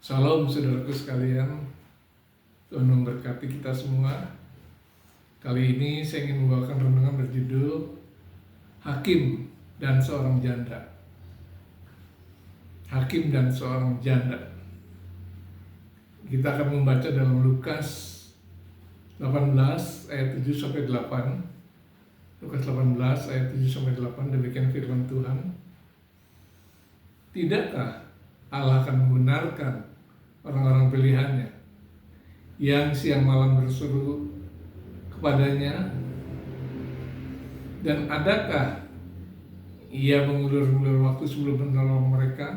Salam saudaraku sekalian, Tuhan memberkati kita semua. Kali ini saya ingin membawakan renungan berjudul Hakim dan Seorang Janda. Hakim dan Seorang Janda. Kita akan membaca dalam Lukas 18 ayat 7 sampai 8. Lukas 18 ayat 7 sampai 8, demikian firman Tuhan. Tidakkah Allah akan membenarkan orang-orang pilihannya yang siang malam berseru kepadanya? Dan adakah ia mengulur-ulur waktu sebelum menolong mereka?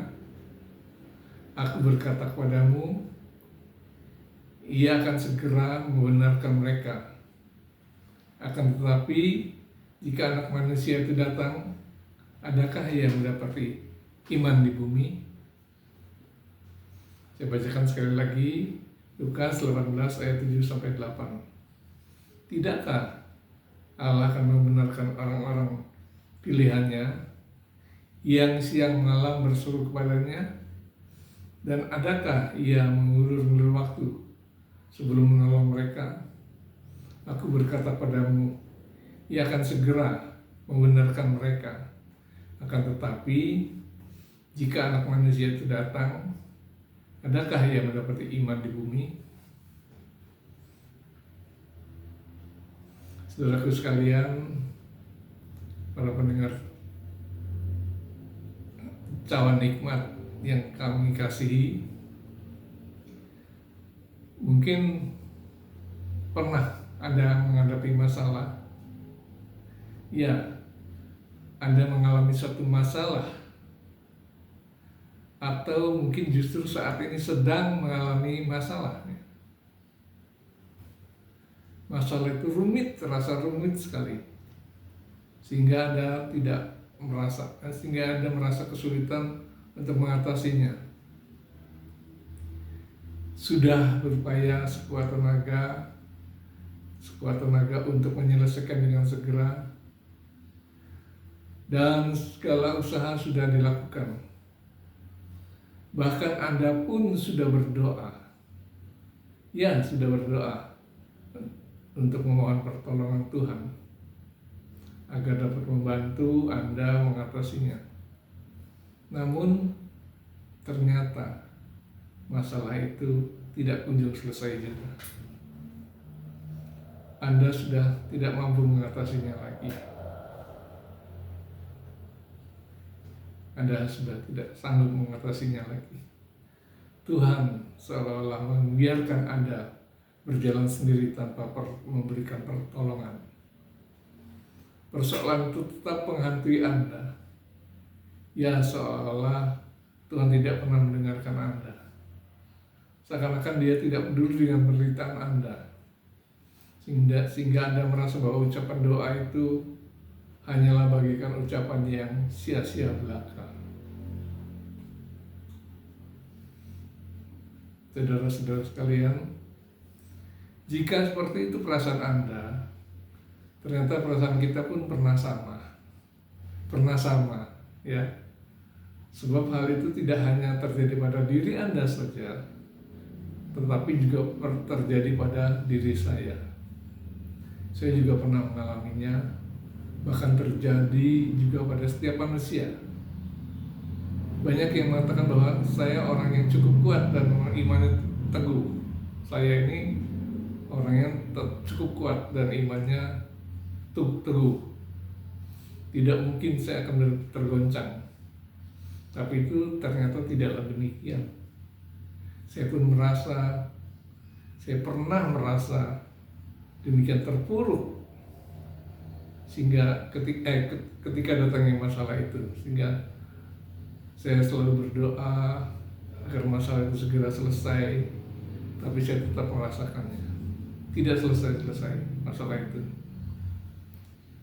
Aku berkata kepadamu, ia akan segera membenarkan mereka. Akan tetapi, jika Anak Manusia itu datang, adakah ia mendapati iman di bumi? Saya bacakan sekali lagi, Lukas 18 ayat 7 sampai 8. Tidakkah Allah akan membenarkan orang-orang pilihannya yang siang malam berseru kepadanya? Dan adakah ia mengulur-ulur waktu sebelum menolong mereka? Aku berkata padamu, ia akan segera membenarkan mereka. Akan tetapi, jika Anak Manusia itu datang, adakah ia mendapati iman di bumi? Saudaraku sekalian, para pendengar cawan nikmat yang kami kasihi, mungkin pernah Anda menghadapi masalah. Ya, Anda mengalami suatu masalah, atau mungkin justru saat ini sedang mengalami masalah. Masalah itu rumit, terasa rumit sekali, sehingga Anda merasa kesulitan untuk mengatasinya. Sudah berupaya sekuat tenaga untuk menyelesaikan dengan segera, dan segala usaha sudah dilakukan. Bahkan Anda pun sudah berdoa. Ya, sudah berdoa untuk memohon pertolongan Tuhan agar dapat membantu Anda mengatasinya. Namun ternyata masalah itu tidak kunjung selesai juga. Anda sudah tidak mampu mengatasinya lagi. Anda sudah tidak sanggup mengatasinya lagi. Tuhan seolah-olah membiarkan Anda berjalan sendiri tanpa memberikan pertolongan. Persoalan itu tetap menghantui Anda. Ya, seolah-olah Tuhan tidak pernah mendengarkan Anda. Seakan-akan Dia tidak peduli dengan penderitaan Anda. Sehingga Anda merasa bahwa ucapan doa itu hanyalah bagikan ucapan yang sia-sia belaka. Saudara-saudara sekalian, jika seperti itu perasaan Anda, ternyata perasaan kita pun pernah sama, ya. Sebab hal itu tidak hanya terjadi pada diri Anda saja, tetapi juga terjadi pada diri saya. Saya juga pernah mengalaminya, bahkan terjadi juga pada setiap manusia. Banyak yang mengatakan bahwa saya orang yang cukup kuat dan imannya teguh. Saya ini orang yang cukup kuat dan imannya teguh. Tidak mungkin saya akan tergoncang. Tapi itu ternyata tidaklah demikian. Saya pernah merasa demikian terpuruk, sehingga ketika datangnya masalah itu, sehingga saya selalu berdoa agar masalah itu segera selesai, tapi saya tetap merasakannya tidak selesai masalah itu.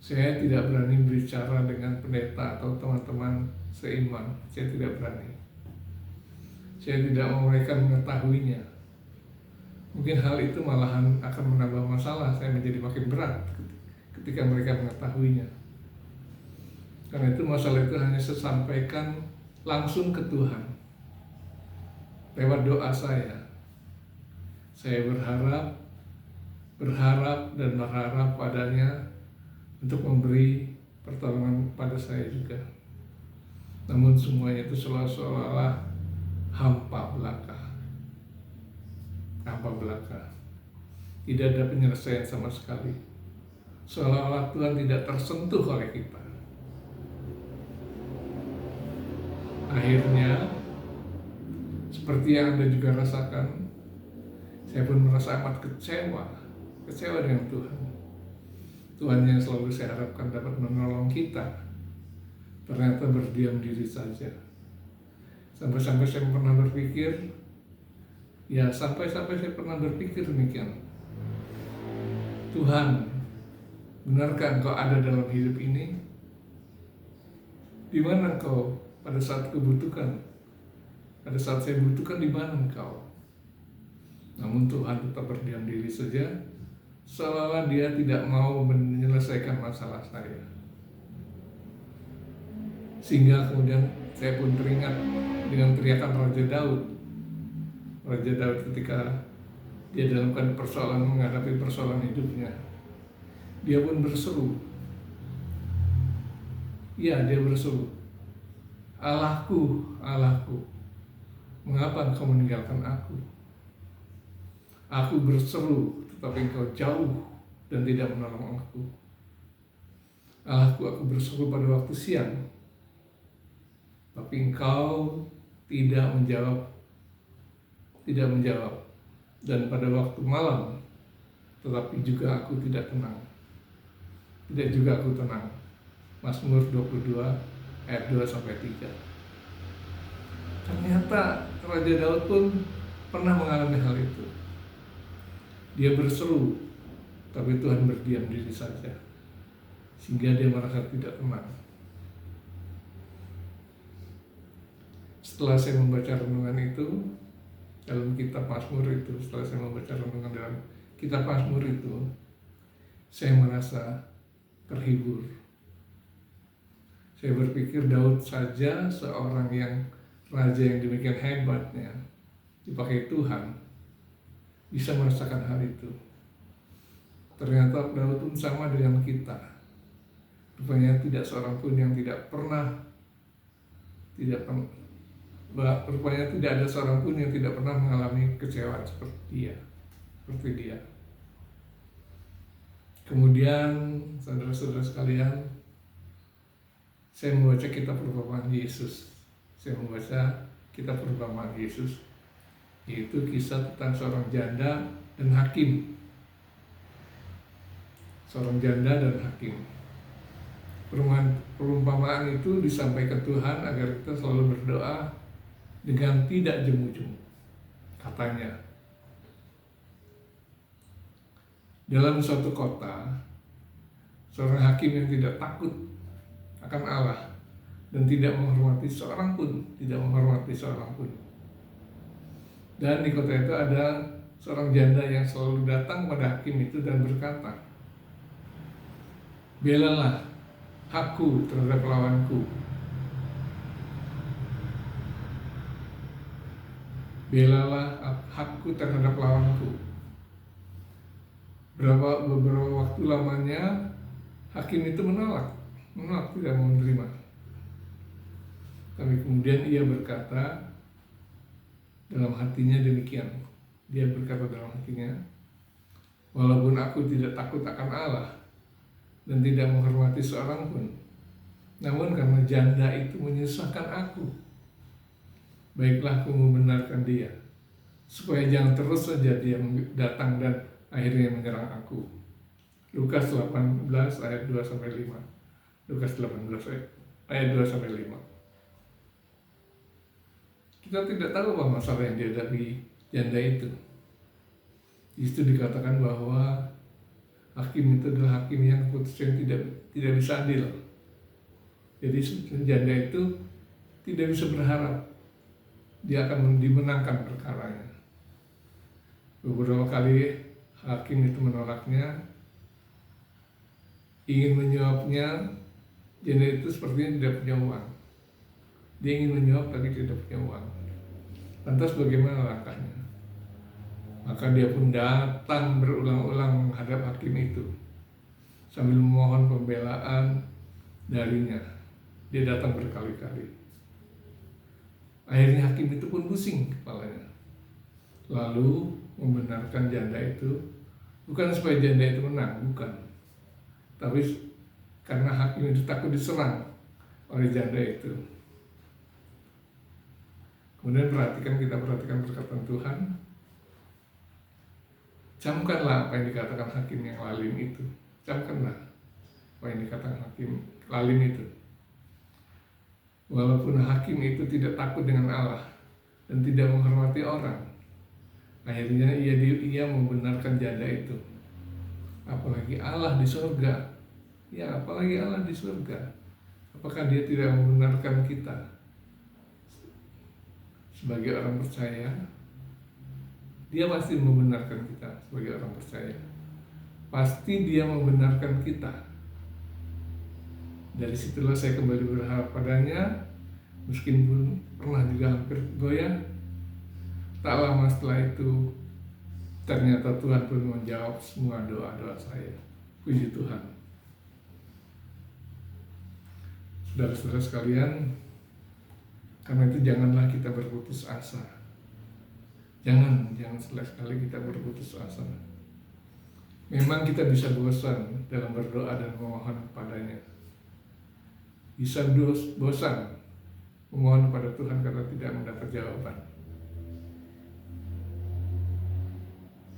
Saya tidak berani berbicara dengan pendeta atau teman-teman seiman. Saya tidak berani. Saya tidak mau mereka mengetahuinya. Mungkin hal itu malahan akan menambah masalah. Saya menjadi makin berat ketika mereka mengetahuinya. Karena itu masalah itu hanya saya sampaikan langsung ke Tuhan. lewat doa saya berharap dan berharap padanya untuk memberi pertolongan pada saya juga. Namun semuanya itu seolah-olah hampa belaka. Tidak ada penyelesaian sama sekali. Seolah-olah Tuhan tidak tersentuh oleh kita. Akhirnya, seperti yang Anda juga rasakan, saya pun merasa amat kecewa dengan Tuhan. Tuhan yang selalu saya harapkan dapat menolong kita, ternyata berdiam diri saja. Sampai-sampai saya pernah berpikir demikian. Tuhan, benarkah Engkau ada dalam hidup ini? Di mana Engkau pada saat kubutuhkan? Pada saat saya butuhkan, di mana Engkau? Namun Tuhan tetap berdiam diri saja, seolah-olah Dia tidak mau menyelesaikan masalah saya. Sehingga kemudian saya pun teringat dengan teriakan Raja Daud. Raja Daud ketika dia dalam persoalan, menghadapi persoalan hidupnya, dia pun berseru. Dia berseru, Allahku, Allahku, mengapa Engkau meninggalkan aku? Aku berseru, tetapi Engkau jauh dan tidak menolong aku. Allahku, aku berseru pada waktu siang, tapi Engkau tidak menjawab. Dan pada waktu malam, tetapi juga aku tidak tenang. Mazmur 22 ayat 2-3. Ternyata Raja Daud pun pernah mengalami hal itu. Dia berseru, tapi Tuhan berdiam diri saja, sehingga dia merasa tidak tenang. Setelah saya membaca renungan itu dalam kitab Mazmur itu, saya merasa terhibur. Saya berpikir Daud saja, seorang yang raja yang demikian hebatnya, dipakai Tuhan, bisa merasakan hal itu. Ternyata Daud pun sama dengan kita. Rupanya tidak seorang pun yang rupanya tidak ada seorang pun yang tidak pernah mengalami kecewaan seperti dia. Kemudian, saudara-saudara sekalian, saya membaca kitab perumpamaan Yesus. Yaitu kisah tentang seorang janda dan hakim. Perumpamaan itu disampaikan Tuhan agar kita selalu berdoa dengan tidak jemu-jemu. Katanya, dalam suatu kota, seorang hakim yang tidak takut akan Allah dan tidak menghormati seorang pun. Dan di kota itu ada seorang janda yang selalu datang pada hakim itu dan berkata, belalah hakku terhadap lawanku. Beberapa waktu lamanya hakim itu menolak, tidak mau menerima. Tapi kemudian ia berkata dalam hatinya demikian. Walaupun aku tidak takut akan Allah dan tidak menghormati seorang pun, namun karena janda itu menyusahkan aku, baiklah aku membenarkan dia, supaya jangan terus saja dia datang dan akhirnya menyerang aku. Lukas 18 ayat 2-5. Lukas 18 ayat 2-5. Kita tidak tahu apa masalah yang dihadapi janda itu. Di situ dikatakan bahwa hakim itu adalah hakim yang keputusan tidak bisa adil. Jadi janda itu tidak bisa berharap dia akan dimenangkan perkaranya. Beberapa kali hakim itu menolaknya, ingin menyuapnya. Janda itu sepertinya tidak punya uang. Dia ingin menyuap tapi tidak punya uang. Lantas bagaimana langkahnya? Maka dia pun datang berulang-ulang menghadap hakim itu sambil memohon pembelaan darinya. Dia datang berkali-kali. Akhirnya hakim itu pun pusing kepalanya. Lalu membenarkan janda itu, bukan supaya janda itu menang, bukan. Tapi karena hakim itu takut diserang oleh janda itu. Kemudian kita perhatikan perkataan Tuhan. Camkanlah apa yang dikatakan hakim yang lalim itu. Camkanlah apa yang dikatakan hakim lalim itu. Walaupun hakim itu tidak takut dengan Allah dan tidak menghormati orang, akhirnya ia membenarkan janda itu. Apalagi Allah di surga. Ya, apalagi Allah di surga. Apakah dia tidak membenarkan kita sebagai orang percaya? Dia pasti membenarkan kita sebagai orang percaya. Pasti dia membenarkan kita. Dari situlah saya kembali berharap padanya, meskipun pernah juga hampir goyah. Tak lama setelah itu, ternyata Tuhan pun menjawab semua doa-doa saya. Puji Tuhan. Saudara-saudara sekalian, karena itu janganlah kita berputus asa. Jangan sekali kita berputus asa. Memang kita bisa bosan dalam berdoa dan memohon kepadanya. Bisa bosan memohon kepada Tuhan karena tidak mendapat jawaban.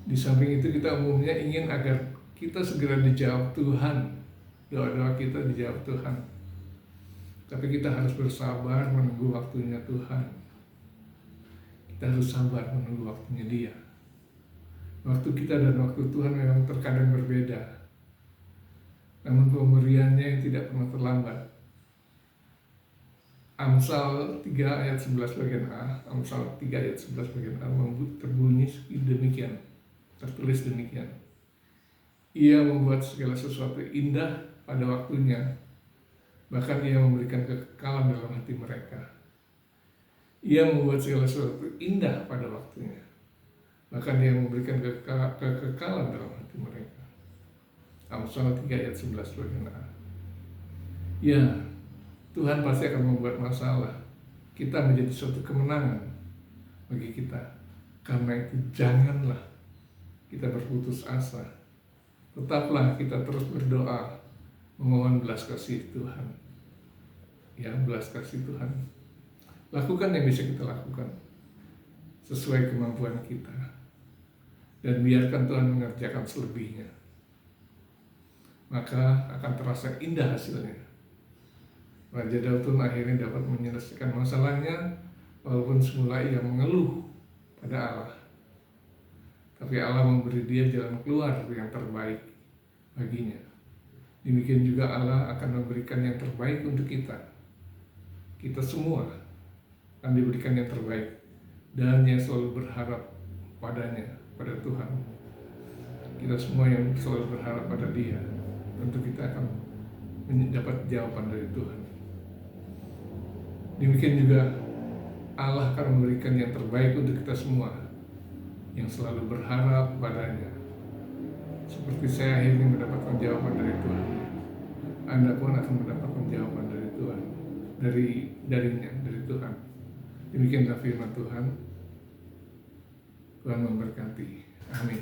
Di samping itu kita umumnya ingin agar kita segera dijawab Tuhan. Doa-doa kita dijawab Tuhan. Tapi kita harus bersabar menunggu waktunya Tuhan. Kita harus sabar menunggu waktunya Dia. Waktu kita dan waktu Tuhan memang terkadang berbeda. Namun pemberiannya yang tidak pernah terlambat. Amsal 3 ayat 11 bagian A, Amsal 3 ayat 11 bagian A terbunyi demikian, tertulis demikian. Ia membuat segala sesuatu indah pada waktunya, bahkan ia memberikan kekekalan dalam hati mereka. Ia membuat segala sesuatu indah pada waktunya, bahkan ia memberikan kekekalan dalam hati mereka. Amsal 3 ayat 11 bagian A. Ya, Tuhan pasti akan membuat masalah kita menjadi suatu kemenangan bagi kita. Karena itu janganlah kita berputus asa. Tetaplah kita terus berdoa, memohon belas kasih Tuhan. Ya, belas kasih Tuhan. Lakukan yang bisa kita lakukan sesuai kemampuan kita. Dan biarkan Tuhan mengerjakan selebihnya. Maka akan terasa indah hasilnya. Raja Daud pun akhirnya dapat menyelesaikan masalahnya, walaupun semula ia mengeluh pada Allah. Tapi Allah memberi dia jalan keluar yang terbaik baginya. Demikian juga Allah akan memberikan yang terbaik untuk kita. Kita semua akan diberikan yang terbaik. Dan yang selalu berharap padanya, pada Tuhan. Kita semua yang selalu berharap pada Dia, tentu kita akan mendapat jawaban dari Tuhan. Demikian juga Allah akan memberikan yang terbaik untuk kita semua yang selalu berharap padanya. Seperti saya akhirnya mendapatkan jawaban dari Tuhan, Anda pun akan mendapatkan jawaban dari Tuhan, dari Tuhan. Demikianlah firman Tuhan. Tuhan memberkati. Amin.